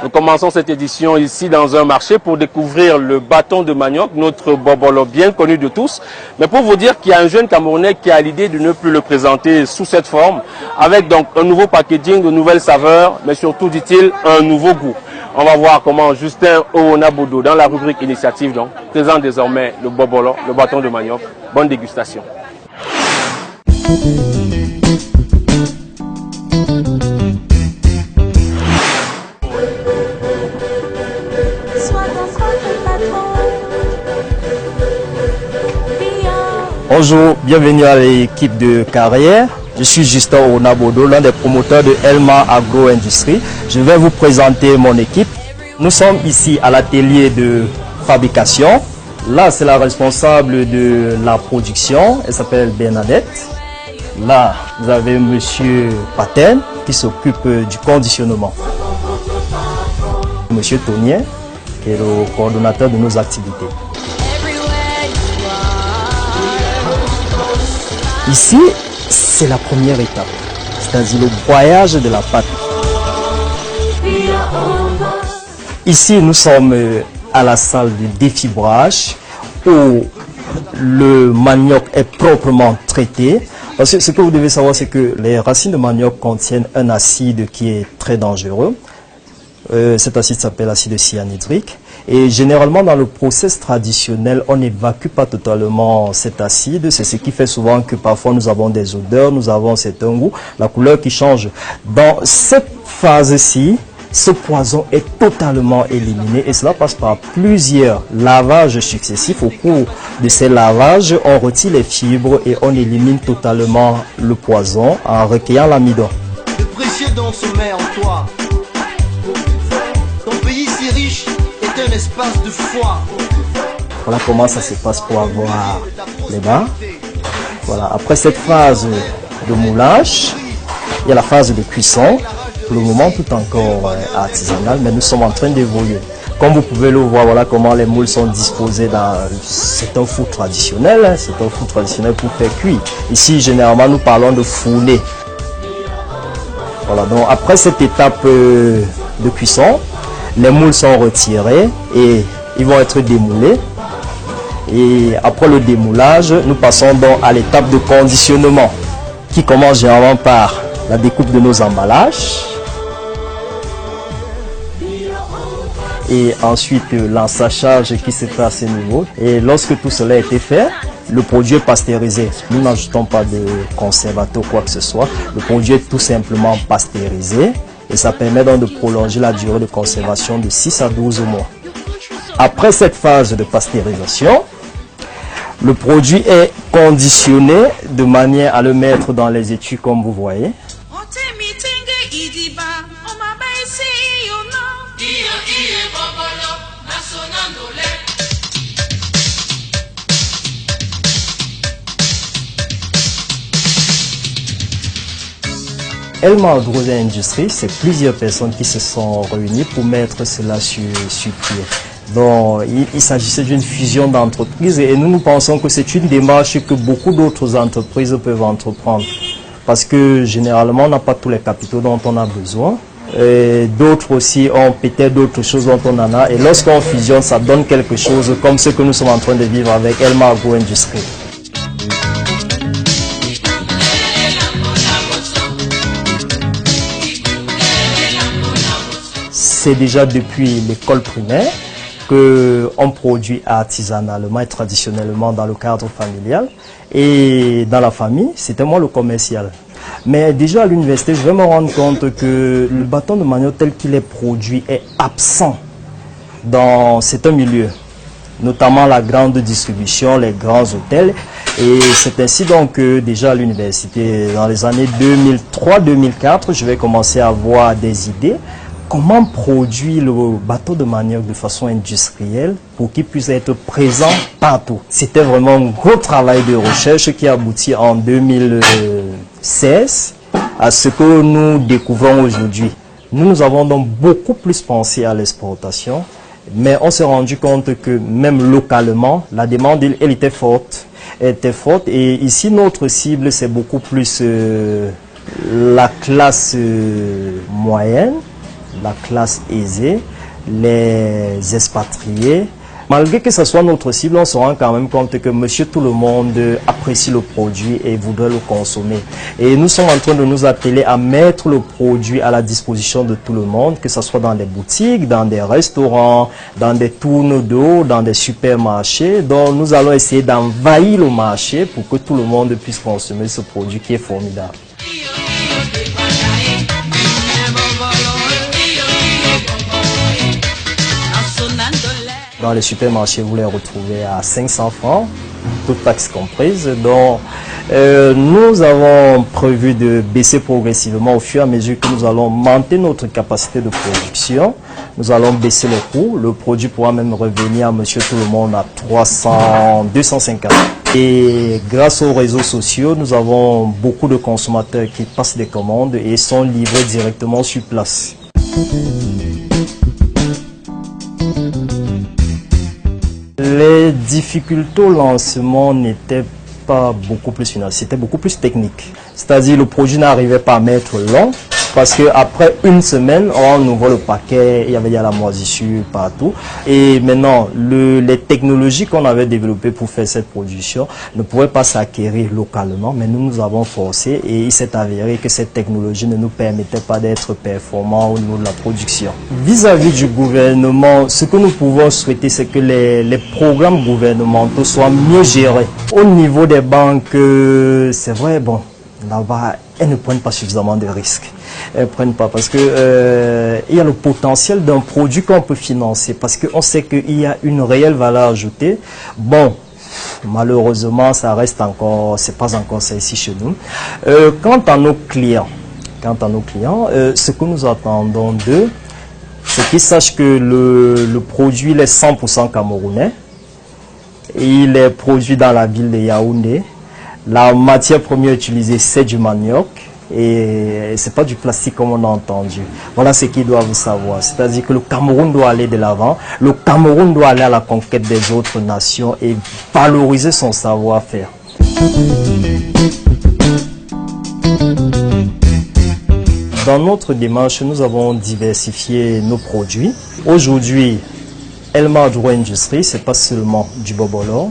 Nous commençons cette édition ici dans un marché pour découvrir le bâton de manioc, notre bobolo bien connu de tous. Mais pour vous dire qu'il y a un jeune Camerounais qui a l'idée de ne plus le présenter sous cette forme, avec donc un nouveau packaging, de nouvelles saveurs, mais surtout, dit-il, un nouveau goût. On va voir comment Justin Owonabodo, dans la rubrique initiative, donc, présente désormais le bobolo, le bâton de manioc. Bonne dégustation. Bonjour, bienvenue à l'équipe de carrière. Je suis Justin Owonabodo, l'un des promoteurs de Elma Agro-Industrie. Je vais vous présenter mon équipe. Nous sommes ici à l'atelier de fabrication. Là, c'est la responsable de la production. Elle s'appelle Bernadette. Là, vous avez monsieur Paten qui s'occupe du conditionnement. Monsieur Tonien, qui est le coordonnateur de nos activités. Ici, c'est la première étape, c'est-à-dire le broyage de la pâte. Ici, nous sommes à la salle de défibrage où le manioc est proprement traité. Parce que ce que vous devez savoir, c'est que les racines de manioc contiennent un acide qui est très dangereux. Cet acide s'appelle l'acide cyanhydrique. Et généralement, dans le process traditionnel, on n'évacue pas totalement cet acide. C'est ce qui fait souvent que parfois nous avons des odeurs, nous avons un certain goût, la couleur qui change. Dans cette phase-ci, ce poison est totalement éliminé et cela passe par plusieurs lavages successifs. Au cours de ces lavages, on retire les fibres et on élimine totalement le poison en recueillant l'amidon. Le précieux don sommet en toi. Ton pays si riche est un espace de foi. Voilà comment ça se passe pour avoir les barres. Voilà. Après cette phase de moulage, il y a la phase de cuisson. Pour le moment, tout encore artisanal, mais nous sommes en train d'évoluer. Comme vous pouvez le voir, voilà comment les moules sont disposés dans... C'est un four traditionnel, c'est un four traditionnel pour faire cuire. Ici, généralement, nous parlons de fourner. Voilà, donc après cette étape de cuisson, les moules sont retirés et ils vont être démoulés. Et après le démoulage, nous passons donc à l'étape de conditionnement qui commence généralement par la découpe de nos emballages. Et ensuite l'ensachage qui se fait à ce niveau. Et lorsque tout cela a été fait, le produit est pasteurisé. Nous n'ajoutons pas de conservateur ou quoi que ce soit. Le produit est tout simplement pasteurisé. Et ça permet donc de prolonger la durée de conservation de 6 à 12 mois. Après cette phase de pasteurisation, le produit est conditionné de manière à le mettre dans les étuis comme vous voyez. Elma Agro-Industrie, c'est plusieurs personnes qui se sont réunies pour mettre cela sur pied. Donc, il s'agissait d'une fusion d'entreprises et nous pensons que c'est une démarche que beaucoup d'autres entreprises peuvent entreprendre. Parce que généralement, on n'a pas tous les capitaux dont on a besoin. D'autres aussi ont peut-être d'autres choses dont on en a. Et lorsqu'on fusionne, ça donne quelque chose comme ce que nous sommes en train de vivre avec Elma Agro-Industrie. C'est déjà depuis l'école primaire qu'on produit artisanalement et traditionnellement dans le cadre familial. Et dans la famille, c'était moi le commercial. Mais déjà à l'université, je vais me rendre compte que le bâton de manioc tel qu'il est produit est absent dans certains milieux, notamment la grande distribution, les grands hôtels. Et c'est ainsi donc que déjà à l'université, dans les années 2003-2004, je vais commencer à avoir des idées. Comment produire le bâton de manioc de façon industrielle pour qu'il puisse être présent partout. C'était vraiment un gros travail de recherche qui aboutit en 2016 à ce que nous découvrons aujourd'hui. Nous avons donc beaucoup plus pensé à l'exportation, mais on s'est rendu compte que même localement, la demande elle était forte. était forte. Et ici, notre cible, c'est beaucoup plus la classe moyenne, la classe aisée, les expatriés. Malgré que ce soit notre cible, on se rend quand même compte que monsieur tout le monde apprécie le produit et voudrait le consommer. Et nous sommes en train de nous atteler à mettre le produit à la disposition de tout le monde, que ce soit dans les boutiques, dans des restaurants, dans des tournes d'eau, dans des supermarchés. Donc nous allons essayer d'envahir le marché pour que tout le monde puisse consommer ce produit qui est formidable. Dans les supermarchés, vous les retrouvez à 500 francs, toutes taxes comprises. Donc, nous avons prévu de baisser progressivement au fur et à mesure que nous allons monter notre capacité de production. Nous allons baisser le coût. Le produit pourra même revenir à monsieur tout le monde à 250. Et grâce aux réseaux sociaux, nous avons beaucoup de consommateurs qui passent des commandes et sont livrés directement sur place. Les difficultés au lancement n'étaient pas beaucoup plus financières, c'était beaucoup plus technique. C'est-à-dire le produit n'arrivait pas à mettre long parce qu'après une semaine, on ouvre le paquet, il y avait déjà la moisissure partout. Et maintenant, les technologies qu'on avait développées pour faire cette production ne pouvaient pas s'acquérir localement, mais nous avons forcé et il s'est avéré que cette technologie ne nous permettait pas d'être performants au niveau de la production. Vis-à-vis du gouvernement, ce que nous pouvons souhaiter, c'est que les programmes gouvernementaux soient mieux gérés. Au niveau des banques, c'est vrai, bon, là-bas, elles ne prennent pas suffisamment de risques. Elles ne prennent pas parce que il y a le potentiel d'un produit qu'on peut financer parce qu'on sait qu'il y a une réelle valeur ajoutée. Bon, malheureusement, ça reste encore, c'est pas encore ça ici chez nous. Quant à nos clients, ce que nous attendons d'eux, c'est qu'ils sachent que le produit il est 100% camerounais. Il est produit dans la ville de Yaoundé. La matière première utilisée, c'est du manioc et c'est pas du plastique comme on a entendu. Voilà ce qu'ils doivent savoir. C'est-à-dire que le Cameroun doit aller de l'avant. Le Cameroun doit aller à la conquête des autres nations et valoriser son savoir-faire. Dans notre démarche, nous avons diversifié nos produits. Aujourd'hui, Elma Agro-Industrie, c'est pas seulement du bobolo.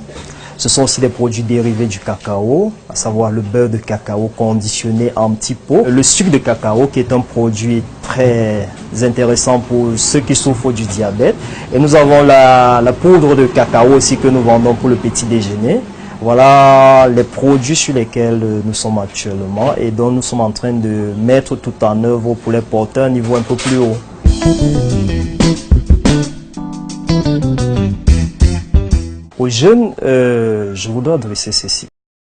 Ce sont aussi des produits dérivés du cacao, à savoir le beurre de cacao conditionné en petits pots, le sucre de cacao qui est un produit très intéressant pour ceux qui souffrent du diabète. Et nous avons la poudre de cacao aussi que nous vendons pour le petit déjeuner. Voilà les produits sur lesquels nous sommes actuellement et dont nous sommes en train de mettre tout en œuvre pour les porter à un niveau un peu plus haut. Aux jeunes, je voudrais adresser ceci.